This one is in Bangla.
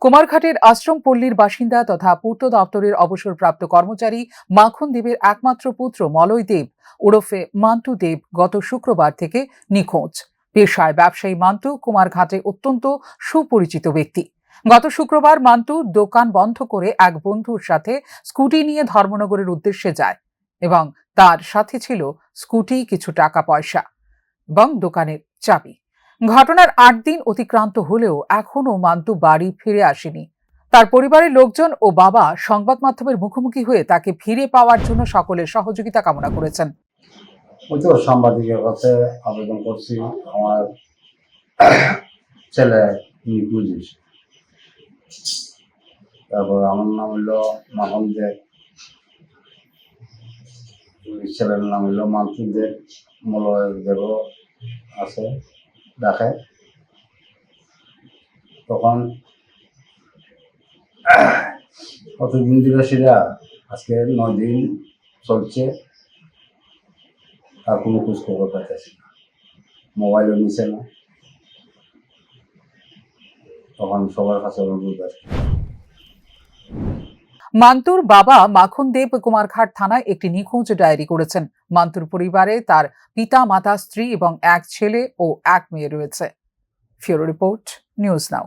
কুমারঘাটের আশ্রম পল্লীর বাসিন্দা তথা পূর্ত দপ্তরের অবসরপ্রাপ্ত কর্মচারী মাখন দেবের একমাত্র পুত্র মলয় দেব ওরফে মান্টু দেব গত শুক্রবার থেকে নিখোঁজ। পেশায় ব্যবসায়ী মান্টু কুমারঘাটে অত্যন্ত সুপরিচিত ব্যক্তি। গত শুক্রবার মান্টু দোকান বন্ধ করে এক বন্ধুর সাথে স্কুটি নিয়ে ধর্মনগরের উদ্দেশ্যে যায় এবং তার সাথে ছিল স্কুটি, কিছু টাকা পয়সা এবং দোকানের চাবি। ঘটনার ৮ দিন অতিক্রান্ত হলেও এখনো মান্টু বাড়ি ফিরে আসেনি। তার পরিবারের লোকজন ও বাবা সংবাদ মাধ্যমের মুখোমুখি হয়ে তাকে ফিরে পাওয়ার জন্য সকলের সহযোগিতা কামনা করেছেন। ওই তো সাংবাদিকের কাছে আবেদন করছি, আমার ছেলে নিখোঁজ। তারপর আমার নাম হইলো মাখন দেব, ছেলের নাম হইলো মান্টু দেব, মলয় দেব আছে দেখে। তখন কতদিন ধরে সেটা আজকে 9 দিন চলছে, তার কোনো খোঁজ খবর পাইতেছি না, মোবাইলও নিছে না। তখন সবার কাছে অনুরোধ আর কি। মান্টুর বাবা মাখন দেব কুমারঘাট থানায় একটি নিখোঁজ ডায়েরি করেছেন। মান্টুর পরিবারে তার পিতা, মাতা, স্ত্রী এবং এক ছেলে ও এক মেয়ে রয়েছে। ফিউরো রিপোর্ট, নিউজ নাও।